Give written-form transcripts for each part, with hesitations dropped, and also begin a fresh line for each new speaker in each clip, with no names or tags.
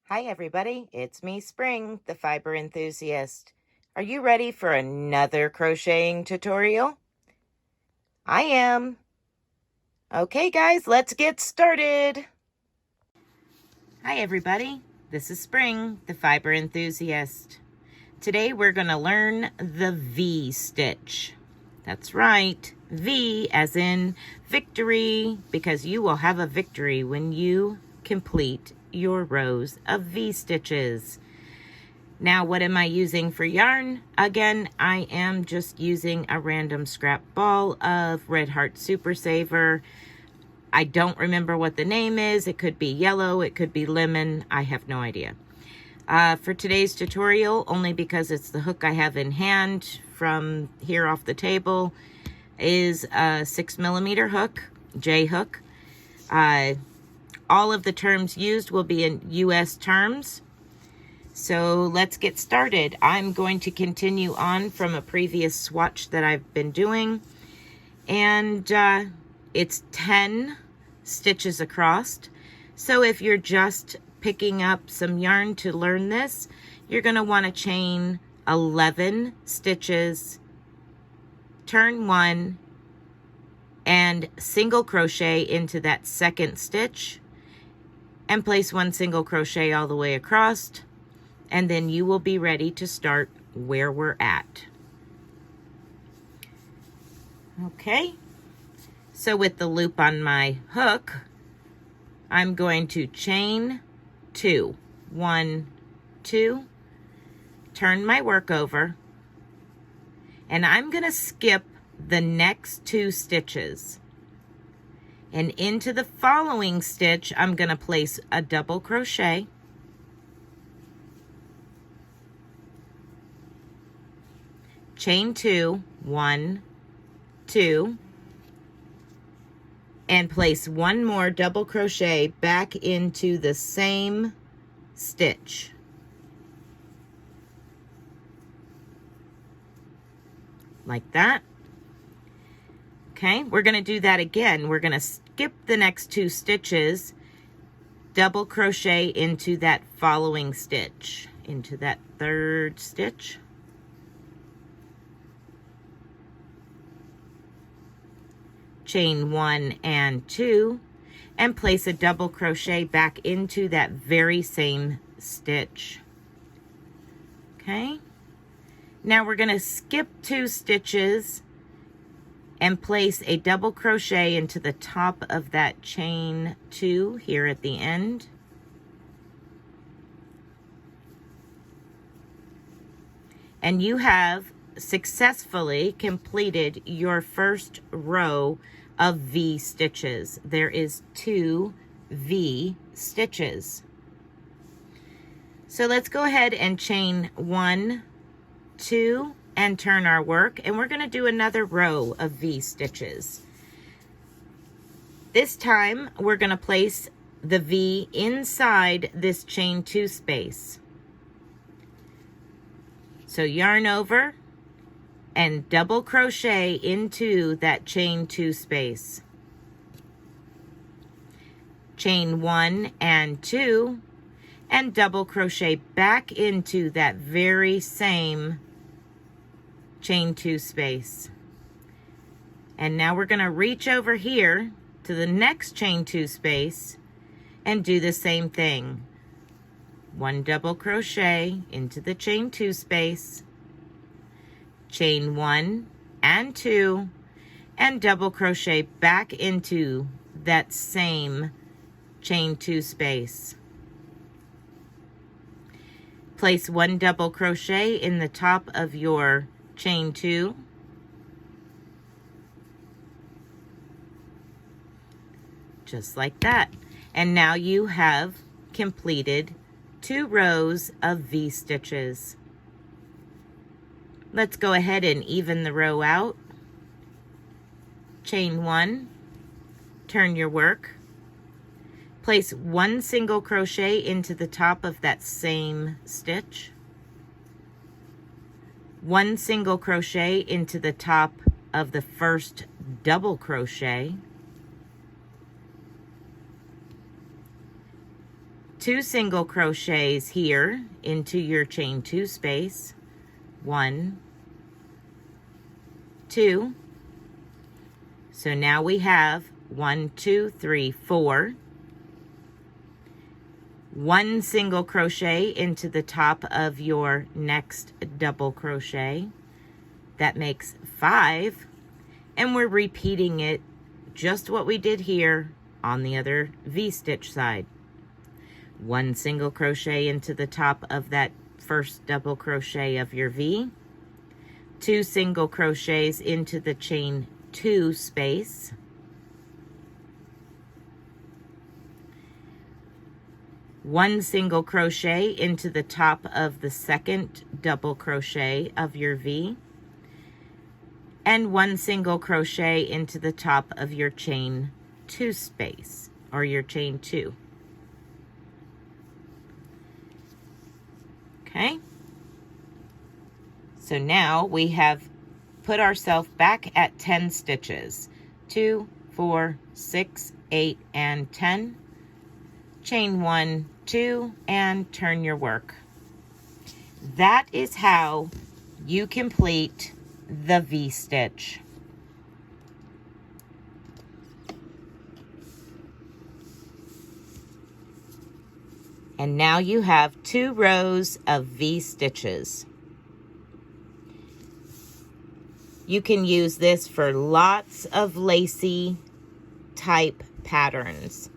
Hi everybody, it's me Spring, the fiber enthusiast. Are you ready for another crocheting tutorial? I am. Okay guys, let's get started. Hi everybody, this is Spring, the fiber enthusiast. Today we're going to learn the V stitch. That's right, V as in victory, because you will have a victory when you complete your rows of V stitches. Now, what am I using for yarn? Again, I am just using a random scrap ball of Red Heart Super Saver. I don't remember what the name is. It could be yellow, it could be lemon. I have no idea. For today's tutorial, only because it's the hook I have in hand from here off the table, is a 6mm hook, J hook. All of the terms used will be in US terms. So let's get started. I'm going to continue on from a previous swatch that I've been doing. And it's 10 stitches across. So if you're just picking up some yarn to learn this, you're going to want to chain 11 stitches, turn 1, and single crochet into that second stitch, and place 1 single crochet all the way across. And then you will be ready to start where we're at. Okay, so with the loop on my hook, I'm going to chain 2, 1, 2, turn my work over, and I'm going to skip the next 2 stitches. And into the following stitch, I'm going to place a double crochet, chain 2, 1, 2, and place 1 more double crochet back into the same stitch. Like that. Okay, we're going to do that again. We're going to skip the next 2 stitches, double crochet into that following stitch, into that 3rd stitch. Chain 1 and 2, and place a double crochet back into that very same stitch. Okay, now we're going to skip 2 stitches and place a double crochet into the top of that chain 2 here at the end. And you have successfully completed your first row of V stitches. There is 2 V stitches. So let's go ahead and chain 1, 2, and turn our work, and we're going to do another row of V stitches. This time we're going to place the V inside this chain 2 space. So yarn over and double crochet into that chain 2 space. Chain 1 and 2, and double crochet back into that very same chain 2 space. And now we're going to reach over here to the next chain 2 space and do the same thing. 1 double crochet into the chain 2 space, chain 1 and 2, and double crochet back into that same chain 2 space. Place 1 double crochet in the top of your chain 2, just like that. And now you have completed 2 rows of V stitches. Let's go ahead and even the row out. Chain 1, turn your work, place 1 single crochet into the top of that same stitch, 1 single crochet into the top of the first double crochet, 2 single crochets here into your chain 2 space. 1, 2. So now we have 1, 2, 3, 4. 1 single crochet into the top of your next double crochet. That makes 5. And we're repeating it just what we did here on the other V-stitch side. 1 single crochet into the top of that first double crochet of your V. 2 single crochets into the chain 2 space. 1 single crochet into the top of the second double crochet of your V. And 1 single crochet into the top of your chain 2 space, or your chain 2. Okay, so now we have put ourselves back at 10 stitches. 2, 4, 6, 8, and 10. Chain 1, 2, and turn your work. That is how you complete the V-stitch. And now you have 2 rows of V-stitches. You can use this for lots of lacy type patterns.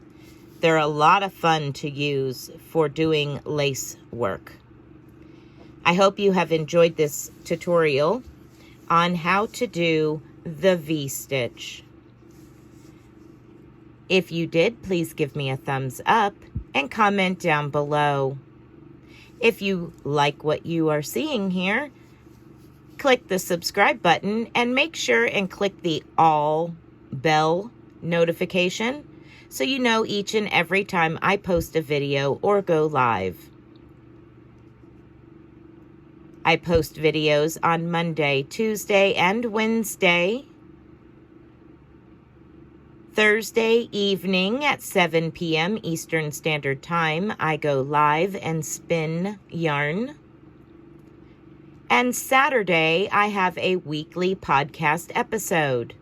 They're a lot of fun to use for doing lace work. I hope you have enjoyed this tutorial on how to do the V-stitch. If you did, please give me a thumbs up and comment down below. If you like what you are seeing here, click the subscribe button and make sure and click the all bell notification so you know each and every time I post a video or go live. I post videos on Monday, Tuesday, and Wednesday. Thursday evening at 7 p.m. Eastern Standard Time, I go live and spin yarn. And Saturday, I have a weekly podcast episode.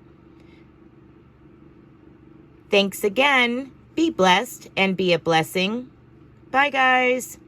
Thanks again. Be blessed and be a blessing. Bye, guys.